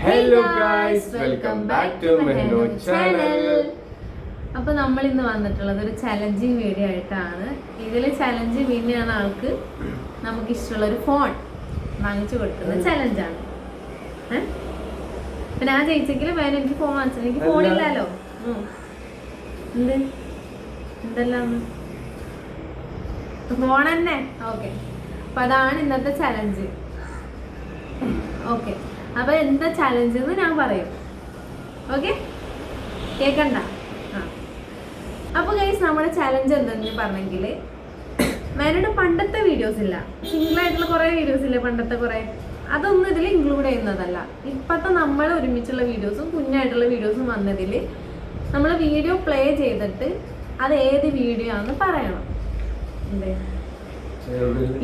Hello guys, welcome back to Mehno channel. അപ്പോൾ നമ്മൾ ഇന്ന് വന്നിട്ടുള്ളത് ഒരു ചലഞ്ചിങ് വീഡിയോ ആയിട്ടാണ്. ഇതിൽ ചലഞ്ച് വിന്നാണ് ആൾക്ക് നമുക്ക് ഇഷ്ടമുള്ള ഒരു ഫോൺ വാങ്ങിച്ചു കൊടുക്കുന്ന ചലഞ്ചാണ്. പിന്നെ ഞാൻ ജയിച്ചെങ്കിൽ വേറെ എനിക്ക് ഫോൺ വാങ്ങിച്ചു, എനിക്ക് ഫോണില്ലല്ലോ. എന്തെല്ലാം ഫോൺ തന്നെ. ഓക്കെ, അപ്പൊ അതാണ് ഇന്നത്തെ ചലഞ്ച്. ഓക്കെ, അപ്പൊ എന്താ ചലഞ്ച് എന്ന് ഞാൻ പറയും. ഓക്കെ, കേക്കണ്ട. അപ്പൊ ഗൈസ്, നമ്മുടെ ചലഞ്ച് എന്താന്ന് പറഞ്ഞെങ്കിൽ, മേനയുടെ പണ്ടത്തെ വീഡിയോസ് ഇല്ല, സിംഗിൾ ആയിട്ടുള്ള കുറെ വീഡിയോസ് ഇല്ലേ, പണ്ടത്തെ കുറെ, അതൊന്നും ഇതിൽ ഇൻക്ലൂഡ് ചെയ്യുന്നതല്ല. ഇപ്പത്തെ നമ്മൾ ഒരുമിച്ചുള്ള വീഡിയോസും കുഞ്ഞായിട്ടുള്ള വീഡിയോസും വന്നതിൽ നമ്മൾ വീഡിയോ പ്ലേ ചെയ്തിട്ട് അത് ഏത് വീഡിയോ ആണെന്ന് പറയണം.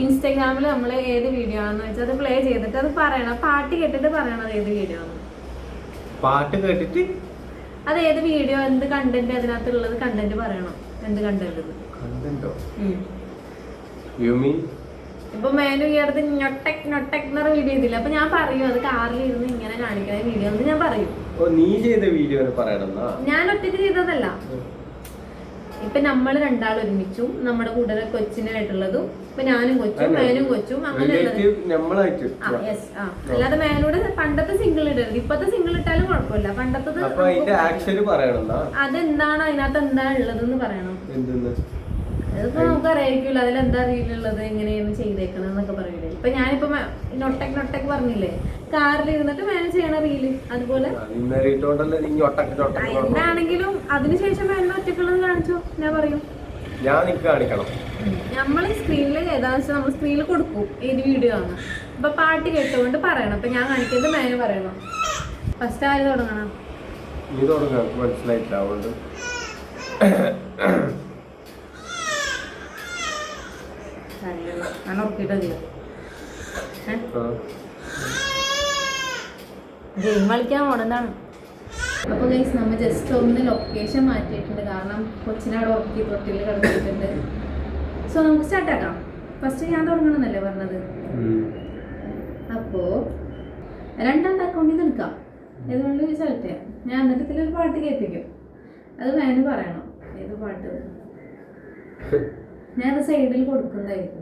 ഇൻസ്റ്റാഗ്രാമിൽ നമ്മൾ ഏത് വീഡിയോ ആണെന്ന് വെച്ചാൽ അത് പ്ലേ ചെയ്തിട്ട് അത് പറയണം. പാട്ട് കേട്ടിട്ട് പറയണം അത് ഏത് വീഡിയോ ആണ്. പാട്ട് കേട്ടിട്ട് അത് ഏത് വീഡിയോ, എന്ത് കണ്ടന്റ് അതിനകത്തുള്ളത് കണ്ടന്റ് പറയണം. എന്ത് കണ്ടന്റ്? ഇപ്പൊ മേനു ഈ അടുത്ത് ഞൊട്ടക് ഞൊട്ടക് എന്ന വീഡിയോ ചെയ്തില്ല, അപ്പൊ ഞാൻ പറയും അത് കാറിൽ ഇരുന്ന് ഇങ്ങനെ കാണിക്കുന്ന വീഡിയോ എന്ന് ഞാൻ പറയും. നീ ചെയ്ത വീഡിയോ ഞാൻ ഒറ്റയ്ക്ക് ചെയ്തതല്ല. ഇപ്പൊ നമ്മൾ രണ്ടാളും ഒരുമിച്ചും നമ്മുടെ കൂടെ കൊച്ചിനായിട്ടുള്ളതും, ഇപ്പൊ ഞാനും കൊച്ചും മേനും കൊച്ചും അങ്ങനെ. അല്ലാതെ മേനോട് പണ്ടത്തെ സിംഗിൾ ഇടരുത്. ഇപ്പത്തെ സിംഗിൾ ഇട്ടാലും കുഴപ്പമില്ല. പണ്ടത്തെ അതെന്താണ്, അതിനകത്ത് എന്താ ഉള്ളതെന്ന് പറയണം. അതിപ്പോ നമുക്ക് അറിയിക്കില്ല അതിലെന്താ അറിയില്ലുള്ളത്, എങ്ങനെയാണ് ചെയ്തേക്കണം എന്നൊക്കെ പറയൂലേ. ഇപ്പൊ ഞാനിപ്പോ നൊട്ടക് നൊട്ടക് പറഞ്ഞില്ലേ, കാറിൽ ഇരുന്നിട്ട് മേന ചെയ്യണ റീല്, അതുപോലെ എന്താണെങ്കിലും അതിനുശേഷം മേന ഒറ്റക്കുള്ളത് കാണിച്ചോ, ഞാൻ പറയും. നമ്മള് സ്ക്രീനിൽ ഏതാന്ന് വെച്ചാൽ നമ്മൾ സ്ക്രീനിൽ കൊടുക്കും ഏത് വീഡിയോ ആണ്. അപ്പൊ പാട്ട് കേട്ടുകൊണ്ട് പറയണം. അപ്പൊ ഞാൻ കാണിക്കുന്നത് മേന പറയണം. ഫസ്റ്റ് ആര് തുടങ്ങണം? ഗെയിം കളിക്കാൻ പോണെന്താണ്. അപ്പൊ ഗൈസ്, നമ്മൾ ജസ്റ്റ് ഒന്ന് ലൊക്കേഷൻ മാറ്റിയിട്ടുണ്ട്, കാരണം കൊച്ചിനവിടെ ഉറക്കി തൊട്ടിൽ കിടന്നിട്ടുണ്ട്. സോ നമുക്ക് സ്റ്റാർട്ട് ആക്കാം. ഫസ്റ്റ് ഞാൻ തുടങ്ങണമെന്നല്ലേ പറഞ്ഞത്. അപ്പോ രണ്ടാമത്തെ അക്കൗണ്ടിൽ നിന്ന് എടുക്കാം, ഏതുകൊണ്ട് സെലക്ട് ചെയ്യാം. ഞാൻ എന്നിട്ട് ഇതിലൊരു പാട്ട് കേൾപ്പിക്കും, അത് വേണം പറയണം ഏത് പാട്ട്. ഞാൻ സൈഡിൽ കൊടുക്കുന്നതായിരിക്കും.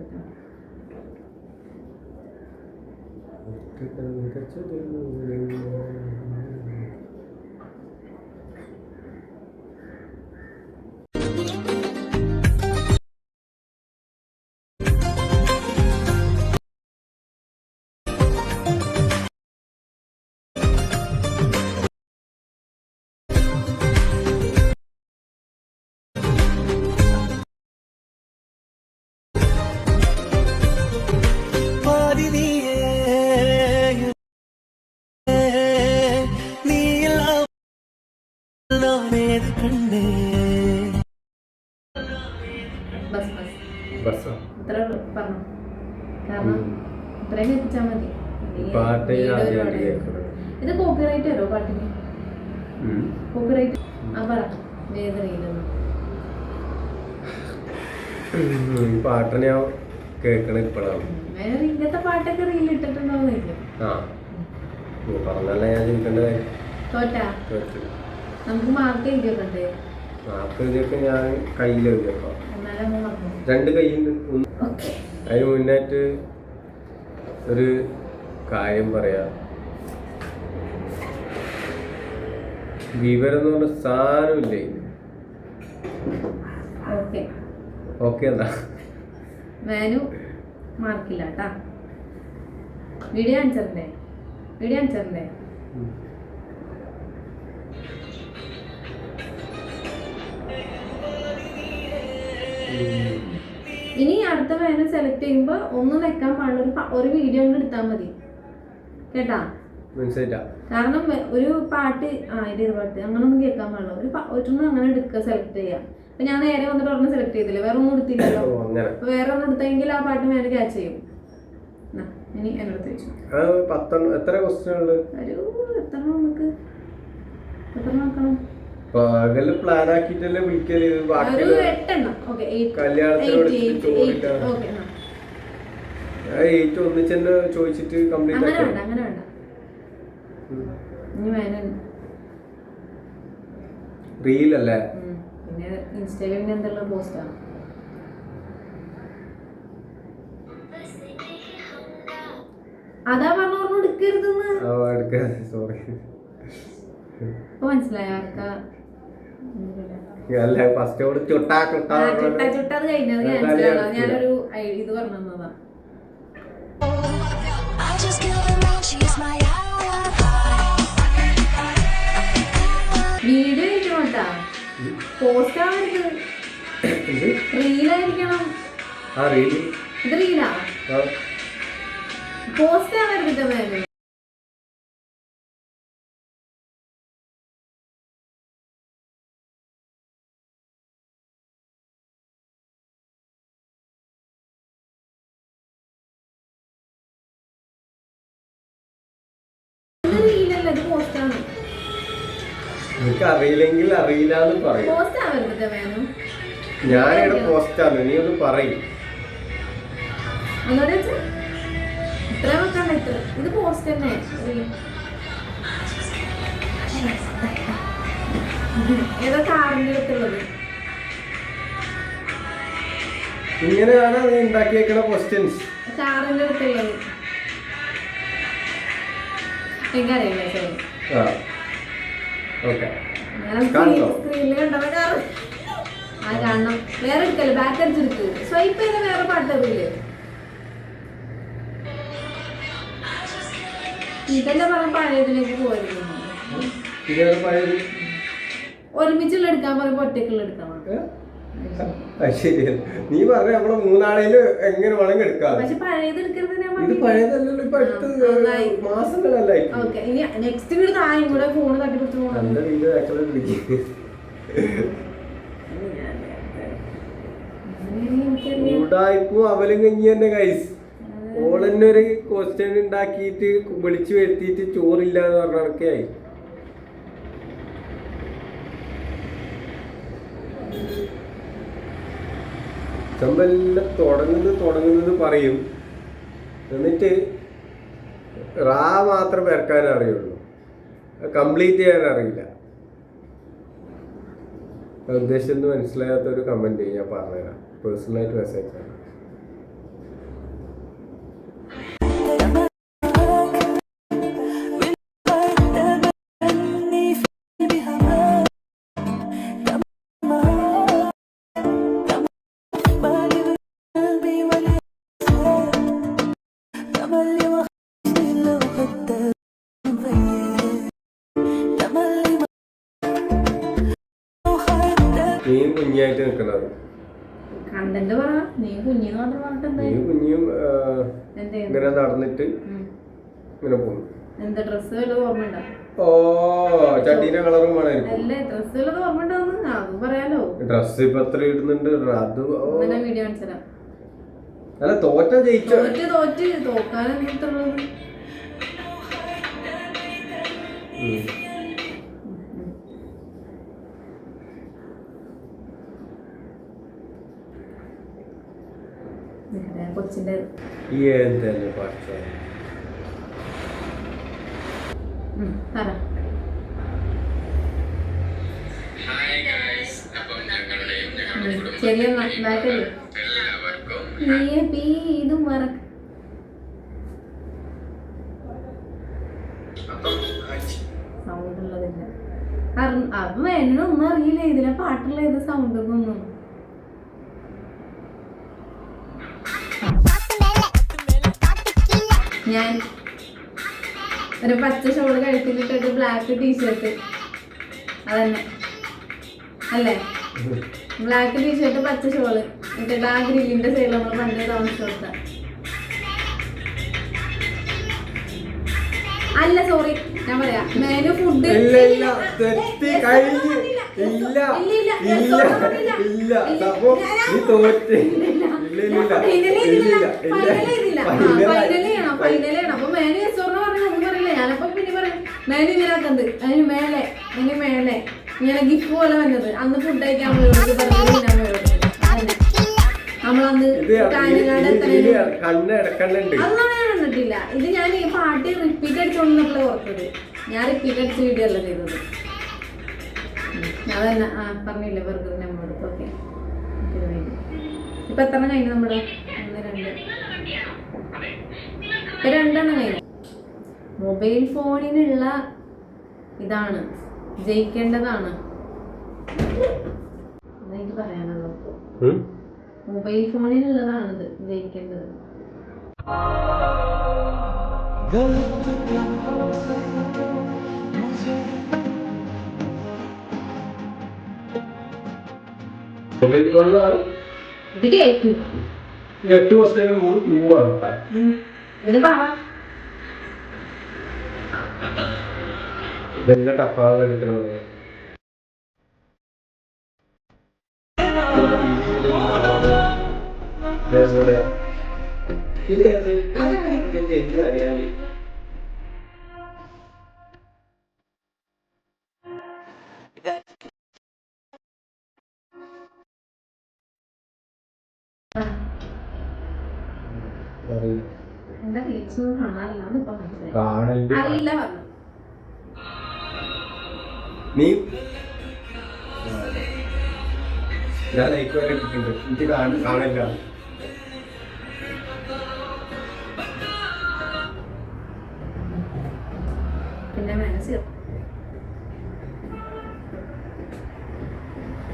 ഇത് കോപ്പിറൈറ്റ് വരോ പാട്ടിന്? കോപ്പിറൈറ്റ് പാട്ടിനെ കേൾക്കണ ഇപ്പോഴാണ്. ഇങ്ങനത്തെ പാട്ടൊക്കെ റീൽ ഇട്ടിട്ടുണ്ടോന്നില്ല. പറഞ്ഞല്ല ഞാൻ ചോദിക്കേണ്ടത്. തോറ്റാ നമുക്ക് മാർക്ക് എഴുതിയൊക്കെ മാർക്ക് എഴുതിയൊക്കെ ഞാൻ കയ്യിൽ എഴുതിയപ്പോ രണ്ട് കയ്യുണ്ട്. അതിന് മുന്നായിട്ട് ഒരു കാര്യം പറയാ. വിവരം എന്ന് പറഞ്ഞ സാരമില്ലേ. ഓക്കെ എന്നാ മേനു മാർക്കില്ല കേട്ടാ. വീഡിയോ ആൻസറിന്റെ ഇനി അടുത്ത വേന സെലക്ട് ചെയ്യുമ്പോ ഒന്നും വെക്കാൻ പാടില്ല, ഒരു വീഡിയോ കൊണ്ട് എടുത്താൽ മതി കേട്ടാ. കാരണം ഒരു പാട്ട് ഇത് പാട്ട് അങ്ങനൊന്നും കേൾക്കാൻ പാടില്ല. ഒരെണ്ണം അങ്ങനെ എടുക്കുക, സെലക്ട് ചെയ്യാം. അപ്പൊ ഞാൻ നേരെ വന്നിട്ട് ഒരെണ്ണം സെലക്ട് ചെയ്തില്ല, വേറെ ഒന്നും എടുത്തില്ലല്ലോ. വേറെ ഒന്നും എടുത്തെങ്കിൽ ആ പാട്ട് മേലെ ക്യാച്ച് ചെയ്യും. ഇനി എന്നോട് ചോദിച്ചു എത്ര ക്വസ്റ്റ്യൻ നമുക്ക് എത്ര നോക്കണം? പ്ലാൻ ആക്കിട്ടല്ലേ വിളിക്കല്. ഒന്നിച്ചെന്നെ ചോദിച്ചിട്ട് കംപ്ലീറ്റ് അങ്ങനെ വേണ്ട. ഇനി വേണം. റീലല്ലേ? പിന്നെ ഇൻസ്റ്റയിൽ പിന്നെ എന്തുള്ള പോസ്റ്റാണ്. അതാ പറഞ്ഞു എടുക്കരുതെന്ന്. സോറി. ഇപ്പൊ മനസ്സിലായ ആർക്കാ? അല്ല ഫസ്റ്റ് ചുട്ടാ ചുട്ടത് കഴിഞ്ഞത് ഞാനൊരു ഇത് പറഞ്ഞു തന്നതാ. വീഡിയോ ഇരിക്കണോട്ടാ, പോസ്റ്റ് ആവരുത്, റീലായിരിക്കണം. ഇത് റീലാ, പോസ്റ്റ് ആവരുത്. വേണം റീലല്ല, ഇത് പോസ്റ്റാണ്. എനിക്ക് അറിയില്ലെങ്കിൽ അറിയില്ലാന്ന് പറയും. പോസ്റ്റ് ആവരുത് വേണം. ഞാനിവിടെ പോസ്റ്റാണ്, നീ ഒന്ന് പറയും. ഒന്നുകൂടെ ഇത്ര വെക്കണ്ട, ഇത്ര. ഇത് പോസ്റ്റ് തന്നെ. ഏതാ കാറിന്റെ അടുത്തുള്ളത്? ഇങ്ങനെയാണ് നീ ഉണ്ടാക്കിയേക്കണ ക്വസ്റ്റ്യൻസ്. കാറിന്റെ അടുത്തുള്ളത് എനിക്കറിയില്ല. ശരി, സ്ക്രീനിൽ കണ്ടോ കാറ്? ആ കാണണം. വേറെ എടുക്കല്ലേ, ബാക്ക് അടിച്ചെടുക്ക്. സ്വൈപ്പ് ചെയ്ത വേറെ പാട്ട് അറിയില്ലേ? ഇതല്ലേ പറഞ്ഞ പഴയതിലേക്ക് പോയിരുന്നു. ഒരുമിച്ചുള്ള എടുക്കാൻ പറയുമ്പോ ഒറ്റക്കുള്ള എടുക്കണം. ശരിയാണ്, നീ പറഞ്ഞ നമ്മളെ മൂന്നാളേല് എങ്ങനെ വേണമെങ്കിൽ എടുക്കാം. പക്ഷെ പഴയത് എടുക്കരുത്. ഇത് പഴയതല്ലല്ലോ, ഇപ്പൊ അടുത്ത മാസങ്ങളല്ലേ. ഇനി നെക്സ്റ്റ് വീട് തായും കൂടെ ഫോണ് തട്ടിപ്പിടിച്ചു പോകണം. ഉടായിപ്പും അവലും കഞ്ഞി തന്നെ ഗൈസ്. ഓളന്നെ ഒരു ക്വസ്റ്റ്യൻ ഉണ്ടാക്കിയിട്ട് വിളിച്ചു വരുത്തിയിട്ട് ചോറില്ല എന്ന് പറഞ്ഞ കണക്കായി. ചെമ്പെല്ലാം തുടങ്ങുന്നത് പറയും, എന്നിട്ട് റാ മാത്രം വരക്കാനേ അറിയുള്ളൂ, കംപ്ലീറ്റ് ചെയ്യാൻ അറിയില്ല. ഉദ്ദേശം മനസ്സിലാകാത്തൊരു കമന്റ് ഞാൻ പറഞ്ഞുതരാം, പേഴ്സണലായിട്ട് മെസ്സേജ് ആണ്. നീ കുഞ്ഞായിട്ട് നിൽക്കണത് കണ്ടന്റ് പറ. നീ കുഞ്ഞിന്ന് മാത്രം പറഞ്ഞിട്ട് നീ കുഞ്ഞും ഇങ്ങനെ നടന്നിട്ട് ഇങ്ങനെ പോകുന്നു. എന്താ ഡ്രസ്സ് വല്ലതും ഓർമ്മ ഉണ്ടോ? ഓ, ചട്ടീന്റെ കളറും വേണമായിരിക്കും. അല്ലേ, ഡ്രസ്സ് വല്ലതും ഓർമ്മ ഉണ്ടോന്ന് അത് പറയാലോ. ഡ്രസ് ഇപ്പൊ എത്ര ഇടുന്നുണ്ട് അത് വീഡിയോ കാണിച്ചതാ. അല്ല, തോറ്റ ജയിച്ചോ? തോക്കാൻ എന്തുള്ളത്? കൊച്ചിന്റെ എന്തെല്ലാം പാട്ട് പറ. ശരിയെന്നാ ബാക്കല്ലേ ഇത് മറക്ക. സൗണ്ട് ഉള്ളതില്ല. അപ്പൊ എന്നൊന്നും അറിയില്ല ഇതിലെ പാട്ടുള്ള ഏത് സൗണ്ട് ഒന്നും. ഞാൻ ഒരു പച്ച ഷോള് കഴുത്തിലിട്ടിട്ട് ബ്ലാക്ക് ടീഷർട്ട്, അതന്നെ അല്ലേ? ബ്ലാക്ക് ടീഷർട്ട് പച്ച ഷോള് എന്നിട്ട് ആ ഗ്രില്ലിന്റെ സൈഡിൽ നമ്മൾ പണ്ട് താമസിച്ചു കൊടുത്ത. അല്ല സോറി, ഞാൻ പറയാ മേനു ഫുഡ് അപ്പൊ മേനു യെസോറിന് പറഞ്ഞു ഒന്നും പറയില്ല. ഞാനപ്പോ പിന്നെ പറയും മേനു ഇങ്ങനെ ആക്കുന്നത് അതിന് മേലെ ഇങ്ങനെ ഗിഫ്റ്റ് പോലെ വന്നത്. അന്ന് ഫുഡ് കഴിക്കാൻ നമ്മളന്ന് കാഞ്ഞങ്ങാട് അതൊന്നും ഞാൻ കണ്ടിട്ടില്ല. ഇത് ഞാൻ ഈ പാട്ട് റിപ്പീറ്റ് അടിച്ചോണ്ടപ്പോഴേ ഓർത്തത്. ഞാൻ റിപ്പീറ്റ് അടിച്ച വീഡിയോ അല്ല ചെയ്തത്. അതല്ല പറഞ്ഞില്ലേ ബർഗർ നമ്പർ. ഓക്കെ, ഇപ്പൊ എത്ര കഴിഞ്ഞു നമ്മുടെ? 1 2 രണ്ടെണ്ണം കഴിഞ്ഞു. മൊബൈൽ ഫോണിനുള്ള ഇതാണ്, ജയിക്കേണ്ടതാണ് എനിക്ക് പറയാനുള്ളത്. മൊബൈൽ ഫോണിനുള്ളതാണിത് ജയിക്കേണ്ടത്. ഇത് കേക്ക് 8 വർഷത്തേക്ക് കൂടി പോവാണ്. ഇത് പറ. ഇതെല്ലാം ടപ്പാണ് എടുക്കുന്നത്. എന്താ ടീച്ചർ കാണാനില്ലാന്ന് ഇപ്പൊ മനസ്സിലായി. കാണല് അറിയില്ല പറഞ്ഞു. നീ ഞാൻ ലൈക്ക് വരെ ഇട്ടിട്ടുണ്ട്. എനിക്ക് കാണില്ല. പിന്നെ മനസ്സിൽ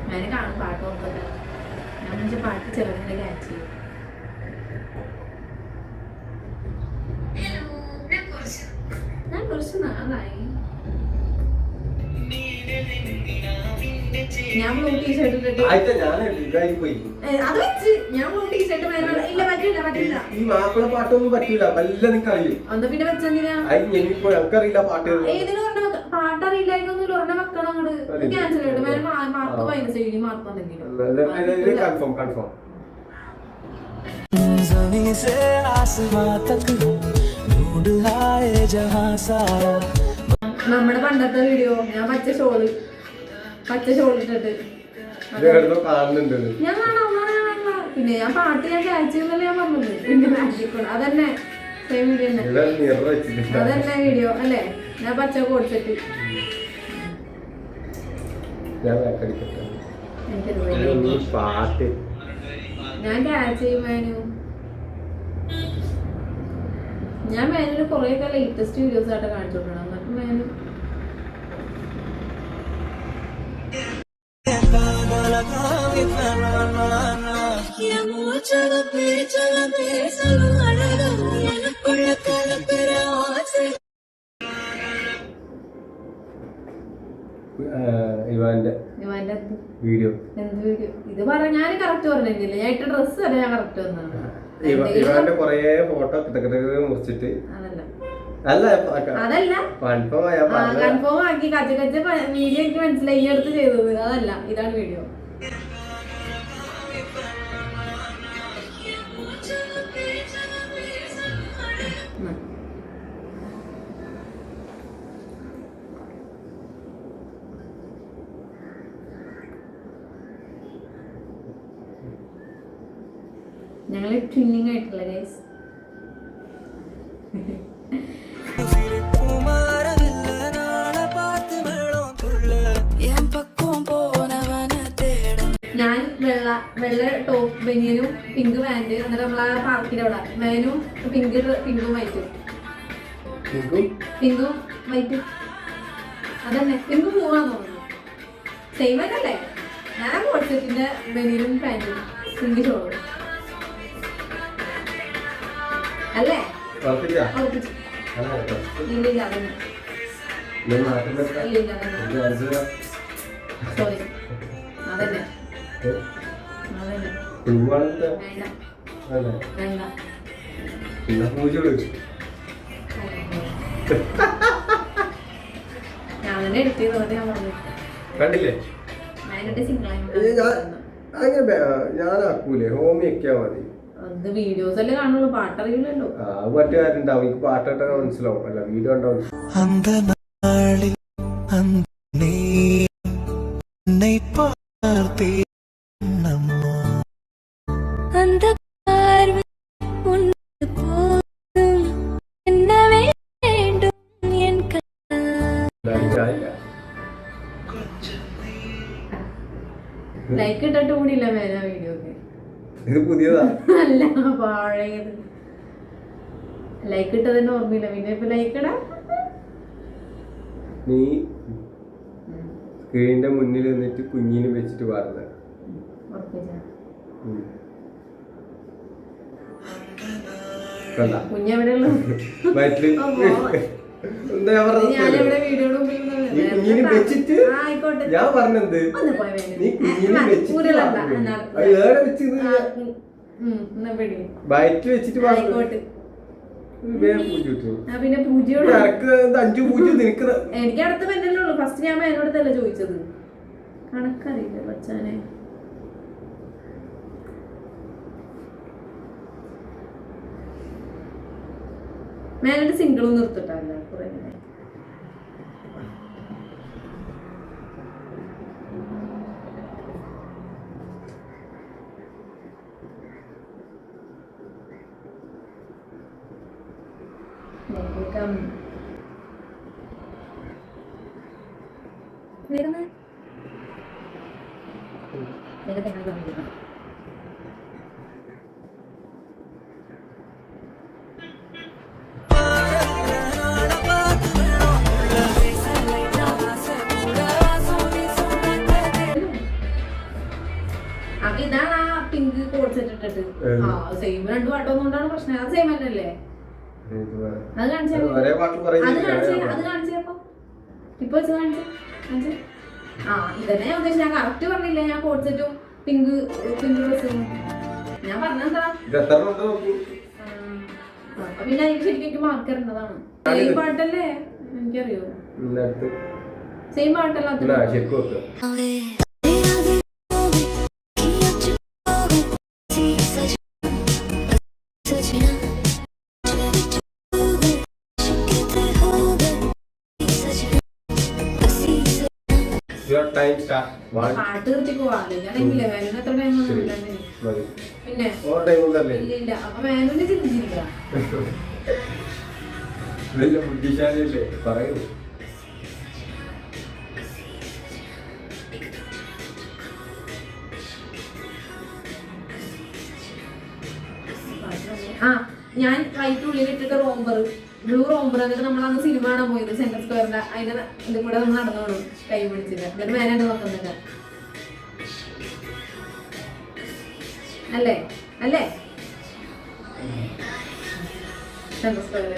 ഞാൻ കാണും പാട്ട് നോക്കട്ടെ. ഞാൻ വെച്ചാൽ പാട്ട് ചെറുതിൻ്റെ ക്യാച്ച് ചെയ്യും. ഞാൻ കുറച്ച് നാളായി ഞാൻ ബ്ലൂ ടീഷർട്ട് ഇട്ടിട്ട് അത് വെച്ച് ഞാൻ ബ്ലൂ ടീഷർട്ട് ഇല്ല പറ്റില്ല. ഈ മാപ്പിള പാട്ടൊന്നും പറ്റൂല. വല്ല നിനക്ക് അറിയും. എന്താ പിന്നെ വെച്ചെന്തിനാ? ഇനിയിപ്പോ ഞങ്ങൾക്കറിയില്ല പാട്ട്. ഏതിനും പാട്ടറിയില്ലായിരുന്നൊന്നും ഒരെണ്ണം വെക്കണം. അങ്ങോട്ട് ക്യാൻസൽ ചെയ്യട്ടെ. മാർക്ക് മൈനസ് ചെയ്യും. മാർക്ക് വന്നെങ്കിലും കൺഫേം. നമ്മുടെ പണ്ടത്തെ വീഡിയോ ഞാൻ പച്ച ഷോൾ ഇട്ടിട്ട് ഞാൻ കാണാം. പിന്നെ ഞാൻ പാട്ട് ഞാൻ ക്യാച്ച് ചെയ്യുന്നല്ലേ ഞാൻ പറഞ്ഞത്. പിന്നെ മാജിക്കോൾ അതന്നെ സെയിം വീഡിയോ തന്നെ. അതന്നെ വീഡിയോ അല്ലേ? ഞാൻ പച്ച കൊടുത്തിട്ട് ഞാൻ ക്യാച്ച് ചെയ്യും. ഞാൻ മേനു കുറെയൊക്കെ ലേറ്റസ്റ്റ് വീഡിയോസ് ആയിട്ട് കാണിച്ചു കൊടുക്കണം. എന്നിട്ട് മേനു ഇവാന്റെ വീഡിയോ എന്ത് വീഡിയോ? ഇത് പറഞ്ഞ ഞാൻ കറക്റ്റ് പറഞ്ഞില്ല. ഞാൻ ഇട്ട ഡ്രസ്സ് വരെ ഞാൻ കറക്റ്റ് വന്നതാണ്. ഇവാന്റെ കൊറേ ഫോട്ടോ മുറിച്ചിട്ട് അതല്ല കൺഫേം ആക്കി കച്ച വീഡിയോ എനിക്ക് മനസ്സിലായി. ഈ അടുത്ത് ചെയ്തത് അതല്ല, ഇതാണ് വീഡിയോ. ഞങ്ങള് ട്വിന്നിങ് ആയിട്ടുള്ള ഗൈസ്. ഞാൻ വെള്ള ടോപ്പ് ബനിയനും പിങ്ക് പാന്റ്. എന്നിട്ട് നമ്മളാ പാർക്കിന്റെ അവിടെ മേനും പിങ്കും വൈറ്റും അതന്നെ. പിങ്ക് മൂവാന്ന് തോന്നുന്നു. സെയിം അല്ലേ? ഞാൻ വാട്സപ്പിന്റെ ബനിയനും പാന്റും പിങ്ക് ഷോളും അല്ലേ? സോറി അതന്നെ ഞാൻ തന്നെ എഡിറ്റ് ചെയ്തോണ്ട് ഞാൻ പറഞ്ഞു. കണ്ടില്ലേ? ഞാനാക്കൂലേ? ഹോമിയൊക്കെയാ മതി. അത് വീഡിയോസ് അല്ലേ കാണുള്ളൂ, പാട്ടറിയില്ലല്ലോ. മറ്റു കാര്യണ്ടാവും. എനിക്ക് പാട്ടൊക്കെ മനസ്സിലാവും. അല്ല വീഡിയോ ഉണ്ടാവും. ലൈക്ക് ഇട്ടിട്ട് കൂടിയില്ല മേലെ വീഡിയോക്ക്. ഇത് പുതിയതാ അല്ല പഴയത്. ലൈക്ക് ഇട്ടതന്നെ ഓർമ്മയില്ല, പിന്നെ ഇപ്പൊ ലൈക്ക് ഇടാ. നീ സ്ക്രീനിന്റെ മുന്നിൽ നിന്നിട്ട് കുഞ്ഞിനെ വെച്ചിട്ട് പാടുന്ന കുഞ്ഞെവിടെയുള്ള കുഞ്ഞിനെ വെച്ചിട്ട് ഞാൻ പറഞ്ഞത് നീ കുഞ്ഞിനെ വെച്ചിട്ട് വയറ്റിൽ വെച്ചിട്ട് പാടുന്നത്. പിന്നെ പൂജയോട് 5 പൂജ നിനക്ക് എനിക്ക് അടുത്ത് പറ്റല്ലേ ഉള്ളൂ. ഫസ്റ്റ് ഞാൻ മേനോടത്തല്ല ചോദിച്ചത്, കണക്കറിയില്ല ബച്ചാനെ. മേനോട് സിംഗിളും നിർത്തിട്ടല്ല കുറെ ഇതാണ് ആ പിങ്ക് കോഡ് സെറ്റ് ഇട്ടിട്ട്. സെയിം 2 പാട്ടൊന്നും കൊണ്ടാണ് പ്രശ്നം. അത് സെയിം അല്ലല്ലേ? അത് കാണിച്ചപ്പോ ഇപ്പൊ കാണിച്ചേ. ഇതന്നെ ഞാൻ ഉദ്ദേശിച്ച. ഞാൻ കറക്റ്റ് പറഞ്ഞില്ല. ഞാൻ കോഡ് സെറ്റും പിങ്ക് ഡ്രസ്സും ഞാൻ പറഞ്ഞെന്താ. പിന്നെ എനിക്ക് ശരിക്കും മാർക്ക് തരേണ്ടതാണ്. സെയിം പാട്ടല്ലേ? എനിക്കറിയോ സെയിം പാട്ടല്ല. പാട്ട് നിർത്തിക്കോ. ഞാനെങ്കിലേ വേനു എത്ര ടൈം പിന്നെ ഇല്ല. അപ്പൊ വേനുവിന്റെ ചിന്തിച്ചിരിക്ക. ബുദ്ധിശാലിയല്ലേ പറയൂ. ഞാൻ വൈറ്റ് ഉള്ളിൽ ഇട്ടിട്ട് റോംബർ, ബ്ലൂ റോംബർ. എന്നിട്ട് നമ്മളന്ന് സിനിമ കാണാൻ പോയത് സെൻട്രൽ സ്ക്വയറിന്റെ. അതിന്റെ ഇത് കൂടെ നമ്മൾ നടന്നോളൂ കൈ പിടിച്ചിട്ട്. എന്നിട്ട് മേനായിട്ട് നോക്കുന്നില്ല അല്ലേ? അല്ലേ? സെൻട്രൽ സ്ക്വയറിൽ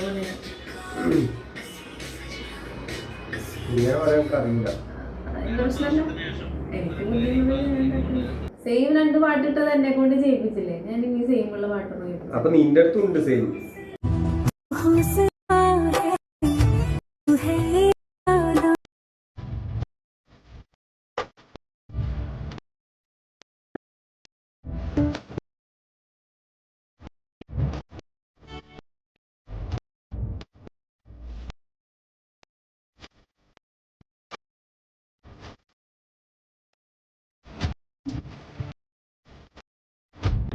പ്രശ്നമല്ല. എനിക്ക് സെയിം 2 പാട്ടിട്ടത് എന്നെ കൊണ്ട് ചെയ്യിപ്പിച്ചില്ലേ? ഞാൻ ഇനി സെയിം ഉള്ള പാട്ടൊന്നും. അപ്പൊ നിന്റെ അടുത്തുണ്ട് സെയിം.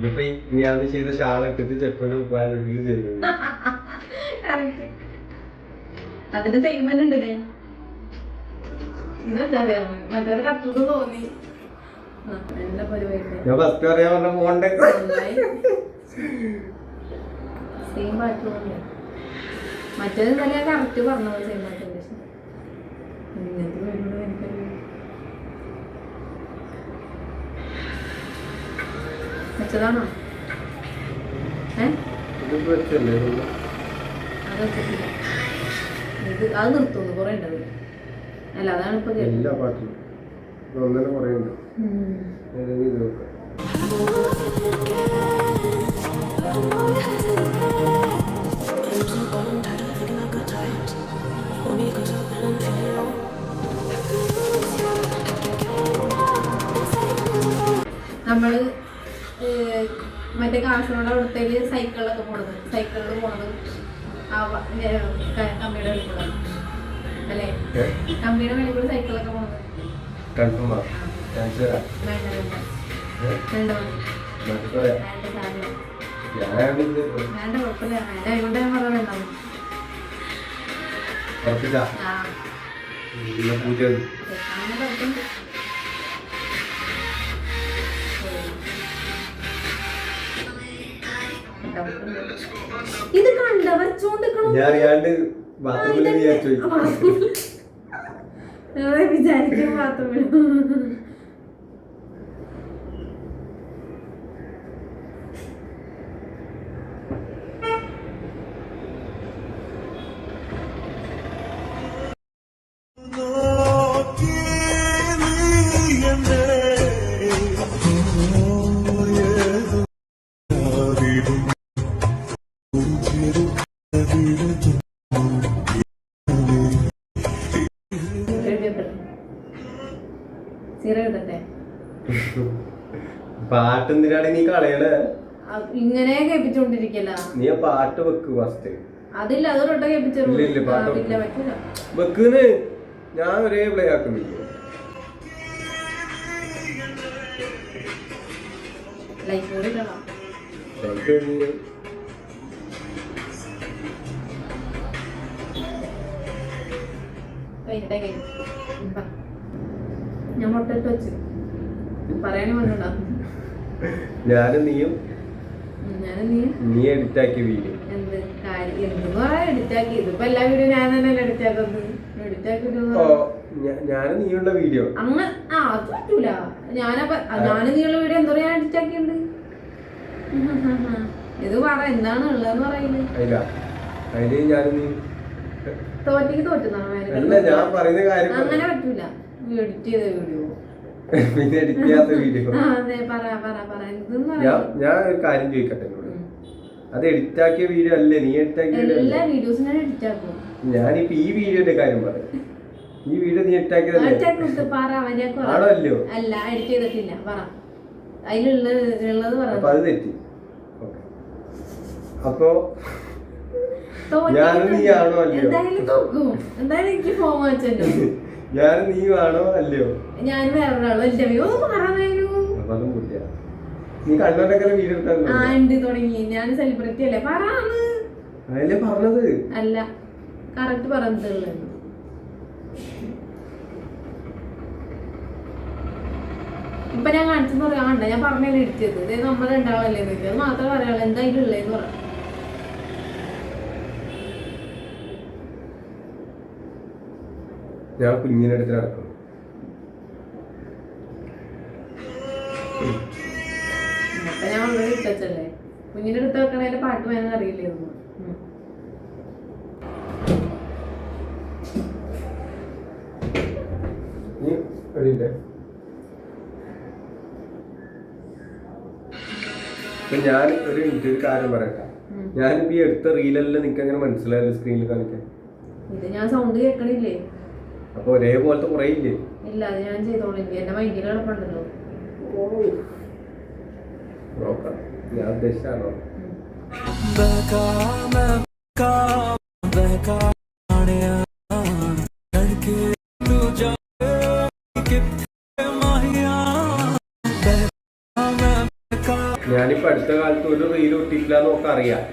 ഇപ്പൊ ഞാൻ ചെയ്ത ഷാൾ ഇട്ടിട്ട് ചെപ്പനും ചെയ്യുന്നു. അതിന്റെ സെയിമെന്റ് ഉണ്ടല്ലേ? മറ്റൊരു കത്തുന്ന് തോന്നി. എന്റെ പരിപാടി ഞാൻ ഫസ്റ്റ് പറയാൻ പറഞ്ഞ പോണ്ടേ. സെയിം പാട്ട് തോന്നി. മറ്റേത് നല്ല കറക്റ്റ് പറഞ്ഞത് സെയിം പാട്ടിന്റെ. ഇങ്ങനത്തെ വരുന്നത് എനിക്കറിയാം. വെച്ചതാണോ? അത് നിർത്തുന്നു കൊറേ ഉണ്ടത്. അല്ല അതാണ് ഇപ്പൊ എല്ലാ പാട്ടിലും പറയുന്നുണ്ട്. നമ്മള് മറ്റേ കാസർഗോഡ് അവിടുത്തേക്ക് സൈക്കിളിലൊക്കെ പോണത്, സൈക്കിളിൽ പോണത് ആ കമ്പിയുടെ വെളിയിൽ കൂടെ അല്ലേ? കമ്പിയുടെ വെളിയിൽ കൂടെ സൈക്കിളൊക്കെ പോണത്. വേണ്ട കുഴപ്പമില്ല. അതുകൊണ്ട് ഞാൻ പറഞ്ഞ പൂജ ഇത് കണ്ട വരച്ചോണ്ടിരിക്കണോ ഞാൻ അറിയാണ്ട് ബാത്റൂമിൽ വിചാരിച്ചു വിചാരിക്കും ബാത്റൂമിൽ പാട്ടെന്തിനാണ് നീ കളയണേ ഇങ്ങനെ കേൾപ്പിച്ചോണ്ടിരിക്കല നീ ആ പാട്ട് വെക്ക് ഫസ്റ്റ് അതില്ല അതൊരൊട്ട കേൾപ്പിച്ചില്ല വെക്കുന്ന് ഞാൻ ഒരേ പ്ലേ ആക്കുന്നില്ല ലൈഫ് ഞാൻ മുട്ടയിട്ട് വെച്ചു പറയാനും വേണ്ട ഞാനും നീയും നീ എഡിറ്റ് ആക്കിയ വീഡിയോ എന്ത് കാര്യം എന്തെന്ന് പറയാ എഡിറ്റ് ആക്കി ഇതിപ്പോ എല്ലാ വീഡിയോ ഞാൻ തന്നെയല്ലേ എഡിറ്റ് ആക്കുന്നത് എഡിറ്റ് ആക്കി ഞാനും നീയുള്ള വീഡിയോ അങ്ങ് അത് പറ്റൂല ഞാനും നീയുള്ള വീഡിയോ എന്തോ ഞാൻ എഡിറ്റ് ആക്കിയിട്ടുണ്ട് ഇത് പറ എന്താണ് ഉള്ളതെന്ന് പറയുന്നത് അതില് ഞാനും നീ തോറ്റക്ക് തോറ്റുന്നാണ് ഞാൻ പറയുന്ന കാര്യം അങ്ങനെ പറ്റൂല എഡിറ്റ് ചെയ്ത വീഡിയോ പിന്നെ എഡിറ്റ് ചെയ്യാത്ത വീഡിയോ ഞാൻ ഒരു കാര്യം ചോദിക്കട്ടെ അത് എഡിറ്റ് ആക്കിയ വീഡിയോ അല്ലേ നീ എഡിറ്റ് ആക്കിയ ഞാനിപ്പോ ഈ വീഡിയോന്റെ കാര്യം പറയാം ഈ വീഡിയോ നീ എഡിറ്റ് ആക്കിയതല്ലേ ആണോ അല്ലയോ അല്ല എഡിറ്റ് ചെയ്തിട്ടില്ല പറ അതിലുള്ളത് അപ്പൊ അത് തെറ്റി അപ്പൊ ഞാനും നീ ആണോ അല്ലയോ എന്തായാലും എനിക്ക് ഫോം വെച്ചല്ലോ ഞാനും നീ ആണോ അല്ലയോ ഞാൻ വേറൊരാളോ അതും കുട്ടിയാ നീ കണ്ടോണ്ടൊക്കെ വീഡിയോ എടുക്കാൻ തുടങ്ങി ഞാൻ സെലിബ്രിറ്റി അല്ലേ പറയാന്ന് അതല്ലേ പറഞ്ഞത് അല്ല കറക്റ്റ് പറഞ്ഞത് ഇപ്പൊ ഞാൻ കാണിച്ചെന്ന് പറയാണ്ട ഞാൻ പറഞ്ഞല്ലേ ഇടിച്ചത് ഇത് നമ്മൾ രണ്ടാളല്ലേ അത് മാത്രമേ പറയാനുള്ളൂ എന്തായാലും ഉള്ളേന്ന് പറയാം ഞാൻ കുഞ്ഞിനെ അടുത്ത് നടക്കും ഞാൻ ഓൾറെഡി ഇട്ടല്ലേ കുഞ്ഞിന്റെ അടുത്ത് വെക്കണേന്റെ പാട്ട് വേണമെന്ന് അറിയില്ലായിരുന്നു ഞാൻ ഒരു കാര്യം പറയട്ടെ ഞാനിപ്പോ ഈ എടുത്ത റീലെല്ലാം നിനക്ക് എങ്ങനെ മനസ്സിലായല്ലോ സ്ക്രീനിൽ കാണിക്കാൻ ഇത് ഞാൻ സൗണ്ട് കേൾക്കണില്ലേ അപ്പൊ ഒരേപോലത്തെ കുറെ ഇല്ലേ ഇല്ല അത് ഞാൻ ചെയ്തോളില്ലേ എന്റെ മൈൻഡിൽ കിടപ്പുണ്ടല്ലോ നോക്കാം ഞാൻ ഉദ്ദേശിച്ചാണോ ഞാനിപ്പോ അടുത്ത കാലത്ത് ഒരു റീൽ ഒട്ടിക്കില്ല എന്നൊക്കെ അറിയാം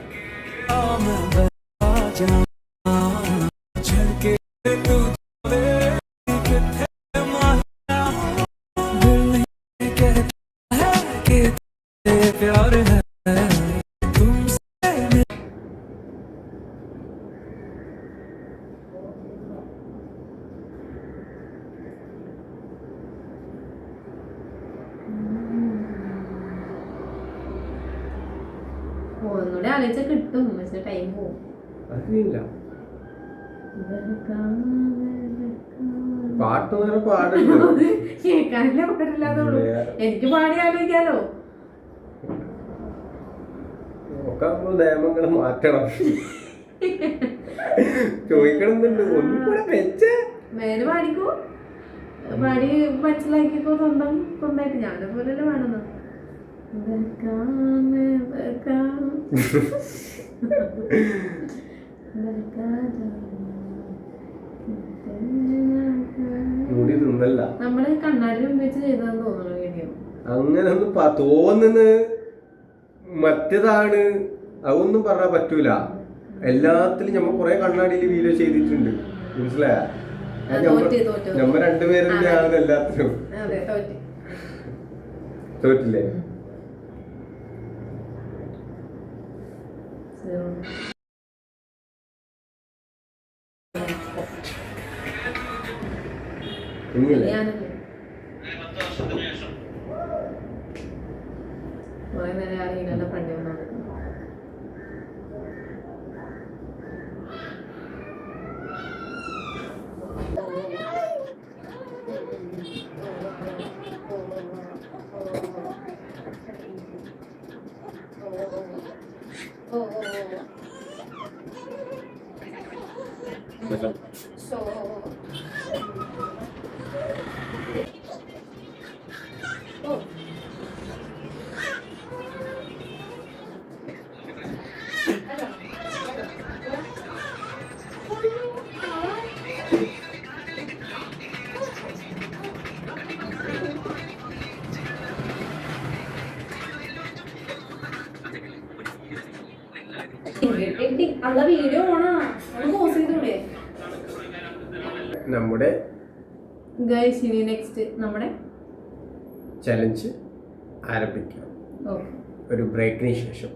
ഒന്നുകൂടെ ആലോചിച്ചാൽ കിട്ടും പക്ഷെ ടൈം പോവും അതില്ല പാട്ട് നേരെ പാടുന്നു കേൾക്കാനല്ലേ പാടില്ലാതുള്ളൂ എനിക്ക് പാടി ആലോചിക്കാലോ ഒക്കെ നിയമങ്ങൾ മാറ്റണം ചോദിക്കണമെന്നുണ്ട് ഒന്നും കൂടെ വെച്ച് മേലെ പാടിക്കോ പാടി മനസ്സിലാക്കിക്കോ സ്വന്തമായിട്ട് ഞാനെ പോലെയല്ലേ പാടുന്നു നമ്മള് കണ്ണാടി ഉപയോഗിച്ച് ചെയ്താന്ന് തോന്നുന്നു വീഡിയോ അങ്ങനെ ഒന്നും തോന്നുന്നു മറ്റേതാണ് അതൊന്നും പറഞ്ഞാൽ പറ്റൂല എല്ലാത്തിലും നമ്മൾ കുറെ കണ്ണാടിയിൽ വീഡിയോ ചെയ്തിട്ടുണ്ട് മനസ്സിലായ നമ്മ രണ്ടുപേരും എല്ലാത്തിനും തോറ്റില്ലേ? കുറെ നേരം അറിയില്ല പണി വന്നു. വീഡിയോ ഓണാ പോസ് ചെയ്തൂടെ? നമ്മുടെ ഗൈസ് ഇനി നെക്സ്റ്റ് നമ്മുടെ ചലഞ്ച് ആരംഭിക്കാം ഒരു ബ്രേക്കിന് ശേഷം.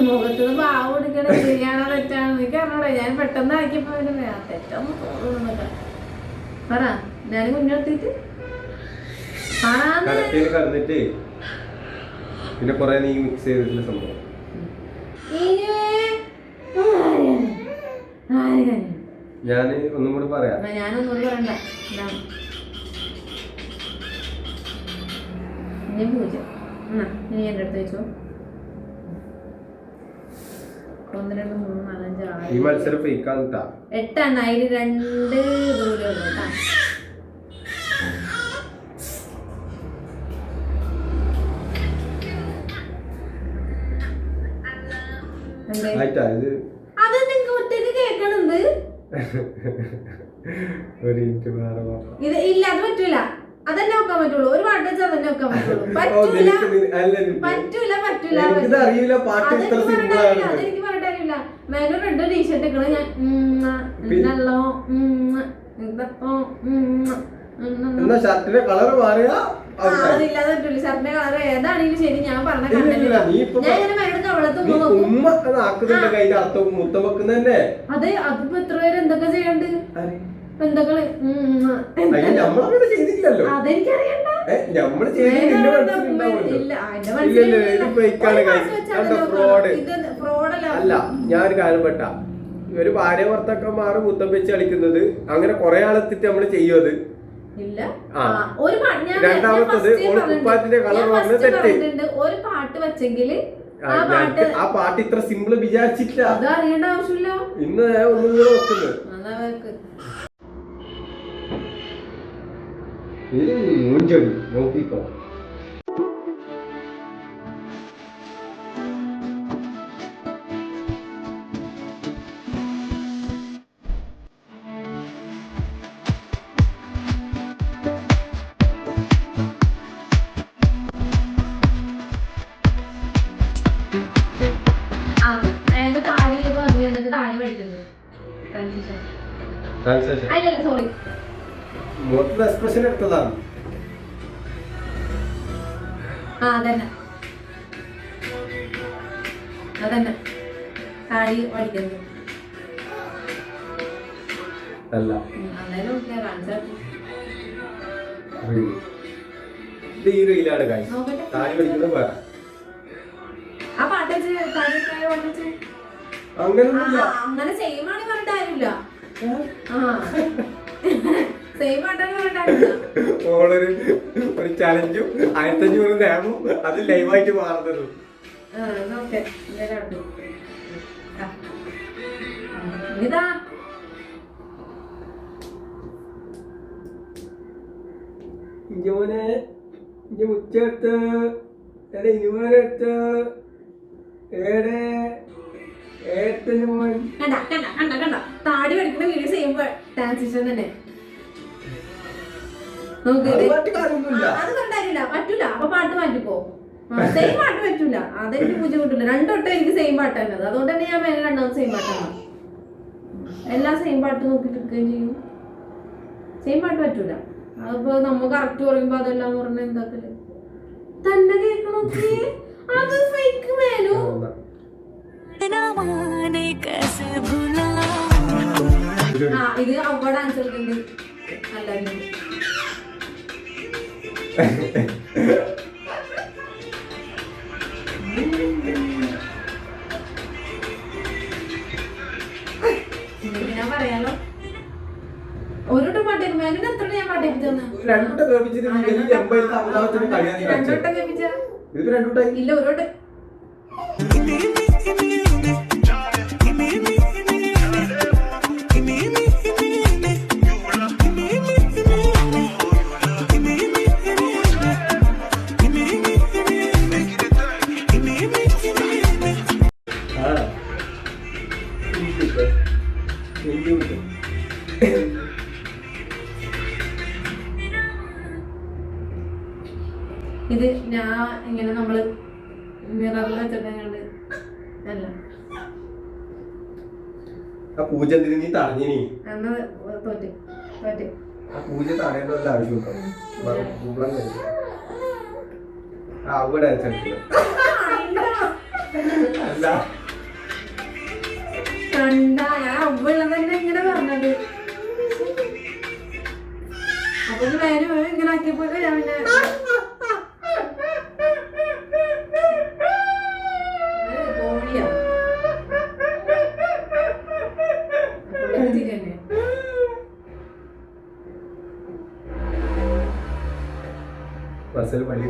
മുഖത്തുനിന്ന് പാവ കൊടുക്കണ ശരിയാണോ തെറ്റാണോ എനിക്ക് അറിഞ്ഞൂടെ. ഞാൻ പെട്ടെന്ന് ആക്കിയപ്പോ തെറ്റൊന്നും തോന്നുന്നില്ല. പറ ഞാൻ മുന്നോട്ടിട്ട് കടന്നിട്ട് പിന്നെ കൊറേ നീ മിക്സ് ചെയ്തിട്ടുള്ള സംഭവം ഞാൻ ഒന്നും കൂടി പറയാം. ഞാനൊന്നും പറയണ്ട. പൂജ്യം ഇനി എന്റെ അടുത്ത് വെച്ചോ. 1 2 3 4 5 6 ഈ മത്സരം ഫേക്കാണ് ട്ടാ. 8 ആണ്. അതിൽ 2 ദൂരമുള്ളൂ കേട്ടാ. അത് നിങ്ങക്ക് ഒറ്റക്ക് കേക്കണത് ഇത് ഇല്ല. അത് പറ്റൂല. അതന്നെ വെക്കാൻ പറ്റുള്ളൂ. ഒരു പാട്ട് വെച്ചാൽ അതന്നെ വെക്കാൻ പറ്റുള്ളൂ. പറ്റൂല പറ്റൂല പറ്റൂല അതെനിക്ക് പറഞ്ഞിട്ടറിയില്ല. മേലെ റെഡ് ടീഷർട്ട് ഇക്കണ ഞാൻ വെള്ളോ ഇതപ്പോ ഷർട്ടിന്റെ കളർ മാറിയ അതില്ലാതെ പറ്റൂല. ഷർട്ടിന്റെ കളർ ഏതാണെങ്കിലും ശരി ഞാൻ പറഞ്ഞ കണ്ടില്ല. ഞാൻ ഇങ്ങനെ മേലെ കവളത്ത് അതെ. അതിപ്പോ എത്ര പേര് എന്തൊക്കെ ചെയ്യണ്ട് എന്തൊക്കെ അതെനിക്കറിയണ്ട. അല്ല ഞാനൊരു കാര്യം പെട്ട ഒരു ഭാര്യ ഭർത്താക്കന്മാർ മുത്തം വെച്ച് കളിക്കുന്നത് അങ്ങനെ കൊറേ ആളെത്തിട്ട് നമ്മള് ചെയ്യുന്നത്. രണ്ടാമത്തത് ഉപ്പാത്തിന്റെ കളർ പറഞ്ഞ തെറ്റ്. ഒരു പാട്ട് വെച്ചെങ്കിൽ ആ പാട്ട് ഇത്ര സിമ്പിള് വിചാരിച്ചിട്ടില്ല. അതറിയേണ്ട ആവശ്യമില്ല. ഇന്ന് ഒന്നും കൂടെ വെക്കുന്നത് മൂഞ്ചടി നോക്കിക്കോ. മൊത്തം എക്സ്പ്രഷൻ എടുത്തതാണ്. അതന്നെ താടി പഠിക്കുന്നത് അല്ല. ഇത് ഈ റീലാണ് താടി പഠിക്കുന്നത് വേറെ. ആ പാട്ട് അങ്ങനെ ചെയ്യുവാണെങ്കിൽ പറഞ്ഞിട്ട് കാര്യമില്ല. ഒരു ചലഞ്ചും 1500 ഗ്രാമും അത് ലൈവായിട്ട് മാറുന്നത്. ഇഞ്ചോനെ ഇഞ്ച മുച്ചെടുത്ത് എന്റെ ഇനുമോനെടുത്ത് ഏടെ ഏട്ടന് മോൻ കണ്ട കണ്ട കണ്ട കണ്ട താടി പഠിക്കുന്ന വീഡിയോ ചെയ്യുമ്പോ ട്രാൻസിഷൻ തന്നെ നോക്ക് ഇത്. അത് കണ്ടായില്ല പറ്റൂല അപ്പൊ പാട്ട് മാറ്റിപ്പോ സെയിം പാട്ട് പറ്റൂല അതെനിക്ക് ബുദ്ധിമുട്ടില്ല രണ്ടോട്ടം എനിക്ക് സെയിം പാട്ടാണ് അതുകൊണ്ട് തന്നെ ഞാൻ വേറെ രണ്ടാമത് സെയിം പാട്ടാണ് എല്ലാ സെയിം പാട്ട് നോക്കിട്ട് എടുക്കുകയും ചെയ്യും സെയിം പാട്ട് പറ്റൂല അതിപ്പോ നമ്മ കറക്റ്റ് പറയുമ്പോ അതെല്ലാം പറഞ്ഞ എന്താക്കല് തന്നെ കേൾക്കണോക്കി അത് ഫേക്ക് മേനു ആ ഇത് അവിടെ ആൻസർ അല്ല ഞാൻ പറയാലോ ഓരോട്ടും പാട്ടേക്കും അതിന് എത്ര ഞാൻ പാട്ടേപ്പിച്ചു രണ്ടോട്ടം കേൾപ്പിച്ച ഇല്ല ഓരോട്ട് ഇത് ഞാൻ ഇങ്ങനെ നമ്മള് മിററിൽ വെച്ചിട്ട് അല്ല പൂജ നീ തടഞ്ഞിനി എന്നാ തോറ്റ് തോറ്റ് പൂജ തടയേണ്ട വല്ല ആവശ്യമുണ്ടോ അവിടെ അല്ല കണ്ട ഞാൻ അവളെ തന്നെ ഇങ്ങനെ പറഞ്ഞത് അപ്പൊ വേറെ ഇങ്ങനെ ആക്കിയപ്പോ ഞാൻ പിന്നെ കോഴിയാ ബസ്സിൽ പള്ളി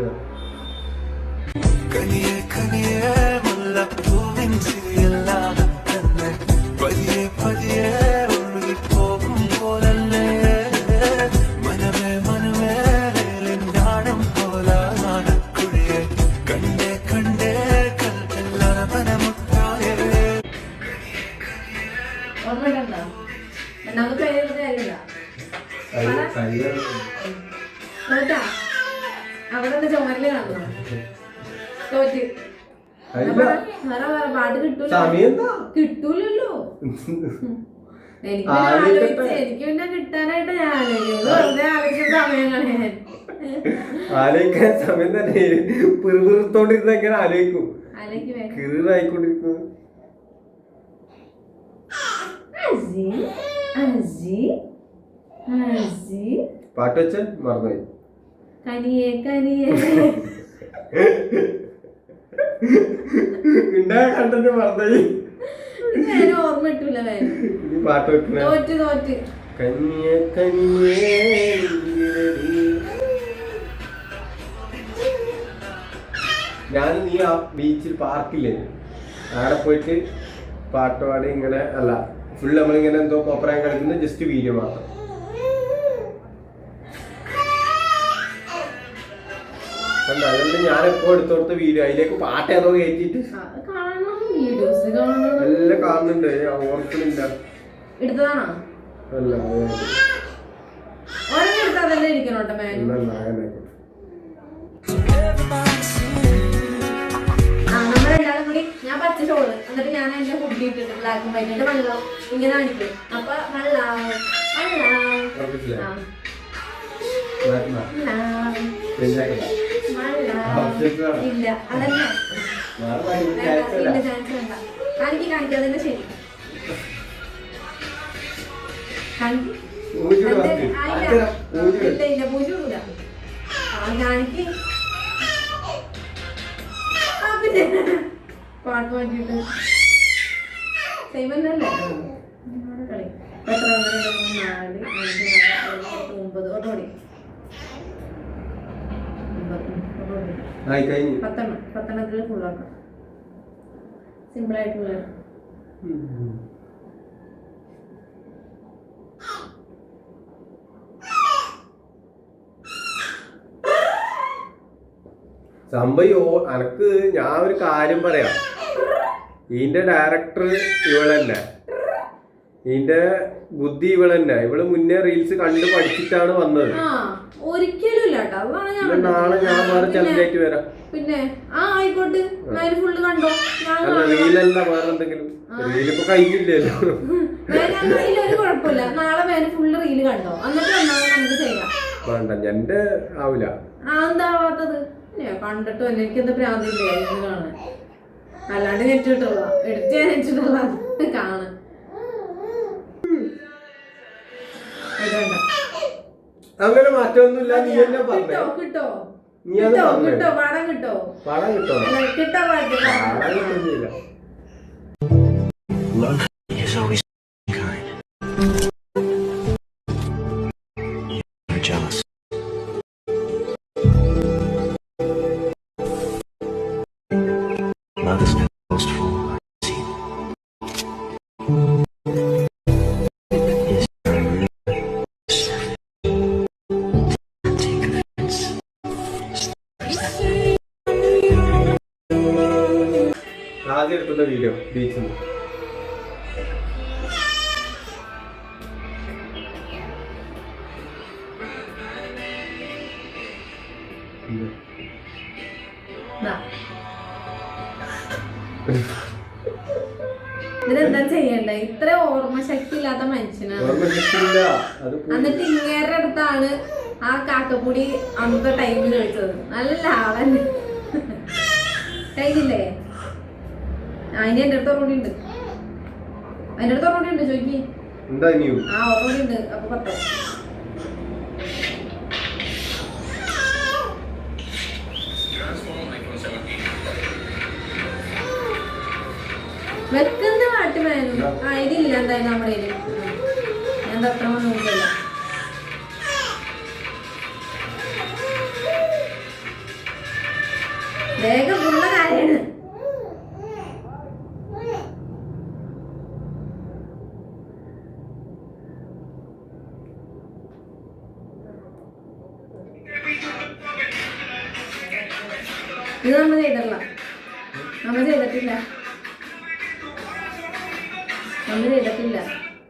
അവിടെ ചുമരില് കാണുന്നു തോറ്റ് പാട്ട് കിട്ടൂലല്ലോ എനിക്ക് പിന്നെ കിട്ടാനായിട്ട് ഞാൻ ആലോചിക്കുന്ന സമയങ്ങളെ ആലോചിക്കാൻ സമയം തന്നെ പിറുപിറുത്തോണ്ടിരുന്ന എങ്ങനെ ആലോചിക്കും കിറായിക്കൊണ്ടിരിക്കും പാട്ട് വെച്ച മറന്നുപോയി കനിയേ കനിയേ ഉണ്ടായ കണ്ടന്റ് മറന്നുപോയി ഓർമ്മ കിട്ടൂല പാട്ട് വെക്കുന്ന തോറ്റ് തോറ്റ് കനിയേ കനിയേ ഞാൻ നീ ആ ബീച്ചിൽ പാർക്കില്ലേ അവിടെ പോയിട്ട് പാട്ടുപാടി ഇങ്ങനെ അല്ല ഫുൾ നമ്മളിങ്ങനെ എന്തോ കോപ്പറാൻ കളിക്കുന്ന ജസ്റ്റ് വീഡിയോ മാത്രം അതുകൊണ്ട് ഞാൻ എപ്പോ എടുത്തോടുത്ത വീഡിയോ അതിലേക്ക് പാട്ട് ഏതോ കയറ്റിട്ട് എല്ലാം കാണുന്നുണ്ട് ഓർക്കുന്നില്ല എടുത്തതാണോ അല്ല നമ്മളെല്ലാരും കൂടി ഞാൻ പച്ച ചോറ് എന്നിട്ട് ഞാൻ എന്റെ ഫുഡ് ഇട്ടിട്ട് ബ്ലാക്കും വൈകിട്ട് വെള്ളം ഇങ്ങനെ കാണിക്കും അപ്പൊ ഇല്ല അതന്നെ ചാൻസ് വേണ്ട കാണിക്ക് കാണിക്കാതെ ശരി ഇല്ല ഇല്ല പൂജ കൂടാ കാണിക്ക് പിന്നെ പാട്ട് മാറ്റിട്ട് സൈമല്ലേ കളി എത്ര 1 2 3 4 5 6 7 8 9 ഒട്ടോടി 10 ഫുള്ളാക്കാം സിമ്പിൾ ആയിട്ടുള്ള സംഭവം അനക്ക് ഞാൻ ഒരു കാര്യം പറയാം. ഇതിന്റെ ഡയറക്ടർ ഇവളെന്നെ, ഇതിന്റെ ബുദ്ധി ഇവളെന്നെ. ഇവള് മുന്നേ റീൽസ് കണ്ട് പഠിച്ചിട്ടാണ് വന്നത്. ഒരിക്കലും നാളെ ഞാൻ വേറെ ചലഞ്ചായിട്ട് വരാം. പിന്നെ ആയിക്കോട്ടെ, ഫുള്ള് കണ്ടോ? റീലല്ല വേറെ എന്തെങ്കിലും. റീലിപ്പോ കഴിഞ്ഞില്ലല്ലോ. ഒരു കുഴപ്പമില്ല, നാളെ വേറെ ഫുള്ള് റീല് കണ്ടോ, എന്നിട്ട് നമുക്ക് ചെയ്യാം. വേണ്ട, എന്റെ ആവൂല. എന്താവാത്തത് കണ്ടിട്ടോ? എനിക്ക് എന്താ പ്രാന്തില്ലേ കാണാൻ? അല്ലാണ്ട് നെറ്റ് കിട്ടുള്ള എടുത്ത് ഞാൻ നെറ്റിട്ടുള്ള കാണാൻ. അങ്ങനെ മാറ്റമൊന്നുമില്ല. നീ എന്നെ പറഞ്ഞോ? കിട്ടോ നീ അത് കിട്ടോ? പണം കിട്ടോ? പണം കിട്ടോ? കിട്ടാൻ കിട്ടുന്നില്ല. Love is always kind. You're jealous. Love is never boastful. ആദ്യം എടുക്കുന്ന വീഡിയോ ബീച്ചിൽ ഇതെന്താ ചെയ്യണ്ടേ? ഇത്ര ഓർമ്മശക്തി ഇല്ലാത്ത മനുഷ്യനാണ്. എന്നിട്ട് ഇങ്ങേരുടെ അടുത്താണ് ആ കാക്കപ്പൊടി അന്നത്തെ ടൈമിൽ ചോദിച്ചത്. നല്ല ആളന്നെ കഴിഞ്ഞില്ലേ? അതിന് എന്റെ അടുത്ത് ഓർമ്മ ഉണ്ട്. അതിന്റെ അടുത്ത് ഓർമ്മ ഉണ്ട്. ചോദിക്കി ആ ഓർമ്മ ഉണ്ട്. അപ്പൊ 10 വെക്കുന്ന പാട്ട് വേണം. ഇതില്ല എന്തായാലും നമ്മുടെ ഞാൻ അത്ര നോക്കില്ല. വേഗം ഉള്ള കാര്യമാണ്. ഇത് നമ്മൾ ചെയ്തിട്ടില്ല.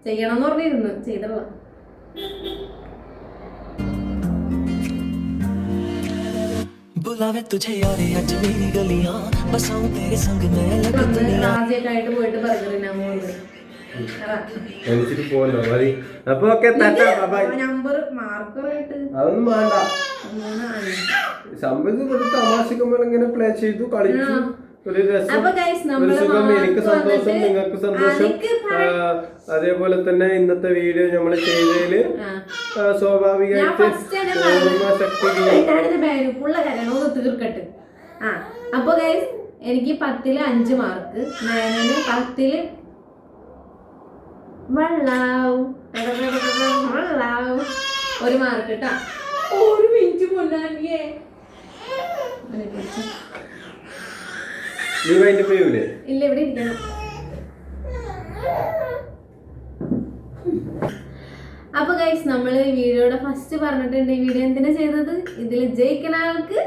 ചെയ്യണമെന്ന് പറഞ്ഞിരുന്നു, ചെയ്തിട്ടില്ല. बुलावे तुझे यारे आज मेरी गलियां बसाऊं तेरे संग मैं अलग दुनिया. ആദ്യമായിട്ട് പോയിട്ട് ബർഗറിനാ പോകുന്നത്. പോലോ മതി. അപ്പൊ നമ്പർ മാർക്കറായിട്ട് അതൊന്നും വേണ്ട. സംബന്ധിച്ച് തമാശക്കുമ്പോൾ ഇങ്ങനെ പ്ലേ ചെയ്തു കളിച്ചു. ഒരു രസം, ഒരു സുഖം. എനിക്ക് സന്തോഷം, നിങ്ങൾക്ക് സന്തോഷം. അതേപോലെ തന്നെ ഇന്നത്തെ വീഡിയോ നമ്മൾ ചെയ്തതില് സ്വാഭാവികമായിട്ട് തീർക്കട്ടെ. അപ്പൊ ഗൈസ് എനിക്ക് 10ല് 5 മാർക്ക്, 10ല് ഒരു മാർക്ക് കേട്ടാ. ഒരു മിനിറ്റ് കൊണ്ടാക്കിയേ ഇല്ല, ഇവിടെ ഇരിക്കണം. അപ്പൊ ഗൈസ് നമ്മള് വീഡിയോയുടെ ഫസ്റ്റ് പറഞ്ഞിട്ടുണ്ട് ഈ വീഡിയോ എന്തിനാ ചെയ്തത്. ഇതിൽ ജയിക്കുന്ന ആൾക്ക്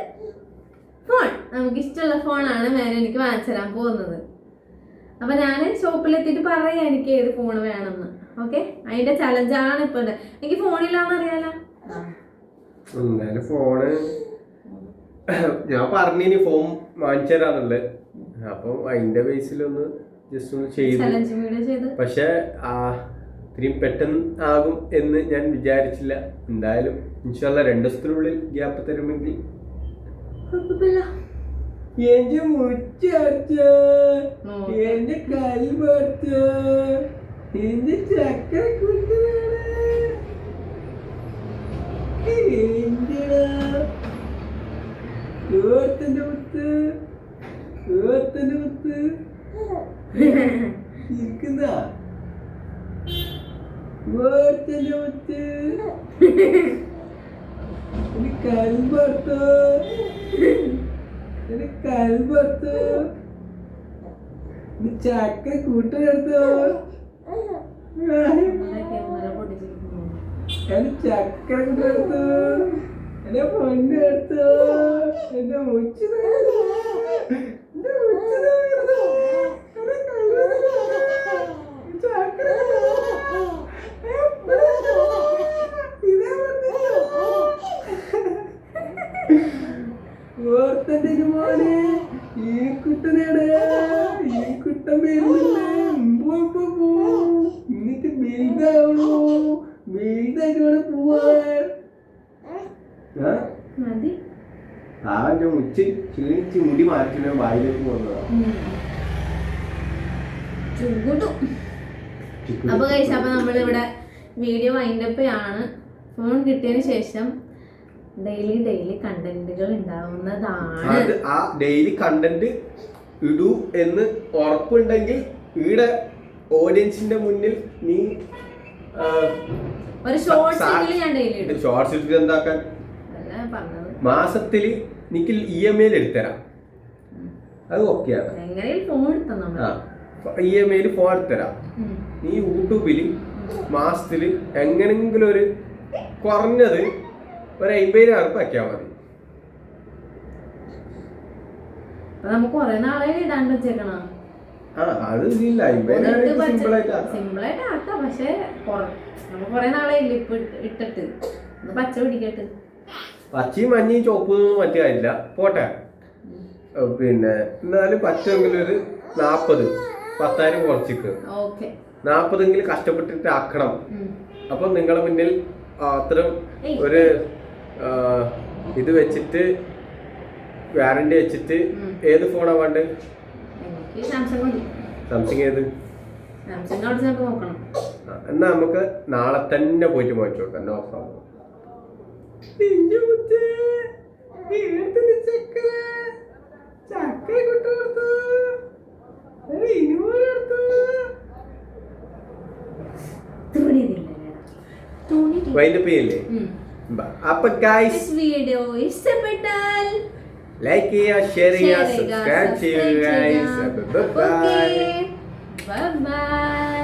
ഫോൺ, നമുക്ക് ഇഷ്ടമുള്ള ഫോണാണ് എനിക്ക് വാങ്ങിച്ചു തരാൻ പോകുന്നത്. അപ്പൊ ഞാൻ ഷോപ്പിലെത്തിയിട്ട് പറയാം എനിക്ക് ഏത് ഫോൺ വേണമെന്ന്. ഓക്കെ, അതിന്റെ ചലഞ്ചാണ് ഇപ്പൊ. എനിക്ക് ഫോണില്ലാന്ന് അറിയാലോ. ഫോണ് ഞാൻ പറഞ്ഞിനി ഫോൺ വാങ്ങിച്ചു തരാന്നുള്ളത്. അപ്പം അതിന്റെ ബേസിലൊന്ന് ജസ്റ്റ് ഒന്ന് ചെയ്തു. പക്ഷെ ഇത്രയും പെട്ടെന്ന് ആകും എന്ന് ഞാൻ വിചാരിച്ചില്ല. എന്തായാലും ഇൻഷാല്ലാ 2 ദിവസത്തിനുള്ളിൽ ഗ്യാപ്പ് തരുമെങ്കിൽ എന്റെ മുറ്റ എന്റെ കൽമർത്ത എന്റെ ചക്കര കുട്ടന്റെ മുത്ത് ഇരിക്കുന്ന കൽമർത്തോ കൽമർത്തോ ചക്ക കൂട്ടെടുത്തോ ചക്ക കൂട്ടെടുത്തോ എന്റെ പൊന്നെടുത്തോ, എന്റെ മുച്ചു ഓർത്തന്റെ മോനെ ഈ കുട്ടനാണ്, ഈ കുട്ടൻ വരുന്നില്ലേ, എന്നിട്ട് വലുതാവണോ, വലുതായിട്ട് പോവാൻ. ആ മുച്ച് ക്ഷീണിച്ച് മുടി മാറ്റി വായിലേക്ക് പോകുന്നതാ. അപ്പൊ കഴിച്ച അപ്പൊ നമ്മളിവിടെ വീഡിയോ വൈൻഡപ്പ് ആണ്. ഫോൺ കിട്ടിയതിന് ശേഷം ഡെയിലി കണ്ടന്റുകൾ ഉണ്ടാവുന്നതാണ്. ആ ഡെയിലി കണ്ടന്റ് ഇടൂ എന്ന് ഉറപ്പുണ്ടെങ്കിൽ ഈടെ ഓഡിയൻസിന്റെ മുന്നിൽ നീ ഒരു ഷോർട്സ് ഞാൻ ഡെയിലി ഇടും. ഷോർട്സ് ഇട്ടിട്ട് എന്താക്കാൻ, മാസത്തില് നിക്ക് EMI എടുത്തരാം, അത് ഓക്കെയാണ്. EMI ഫോൺ എടുത്തരാം. നീ യൂട്യൂബില് മാസത്തില് എങ്ങനെങ്കിലും ഒരു കുറഞ്ഞത് ഒരു 50,000 ഉറുപ്പിക ആക്കിയാൽ മതി. നമുക്ക് കുറെ നാളെ ഇടാണ്ട് വെച്ചേക്കണം. അത് ഇല്ല, 50,000 സിമ്പിളായിട്ട് ആക്കാം. പക്ഷെ നമുക്ക് കുറെ നാളെ ഇല്ല ഇപ്പൊ ഇട്ടിട്ട് പച്ച പിടിക്കട്ട്. പച്ചയും മഞ്ഞയും ചോപ്പൊന്നും മറ്റു കാര്യമില്ല, പോട്ടെ. പിന്നെ എന്നാലും പച്ചെങ്കിലും ഒരു 40, 10,000 കുറച്ചിട്ട് 40 കഷ്ടപ്പെട്ടിട്ട് ആക്കണം. അപ്പൊ നിങ്ങളെ മുന്നിൽ അത്ര ഒരു ഇത് വെച്ചിട്ട് വാറണ്ടി വെച്ചിട്ട് ഏത് ഫോണാ വേണ്ടത്? സാംസങ് ഏത്? എന്നാ നമുക്ക് നാളെ തന്നെ പോയിട്ട് മേടിച്ചു കൊടുക്കാം. No problem. വൈൻഡപ്പ് ചെയ്യല്ലേ? അപ്പൊ ഗൈസ് വീഡിയോ ഇഷ്ടപ്പെട്ടാൽ ലൈക്ക് ചെയ്യുക, ഷെയർ ചെയ്യുക, സബ്സ്ക്രൈബ് ചെയ്യുക. Bye bye.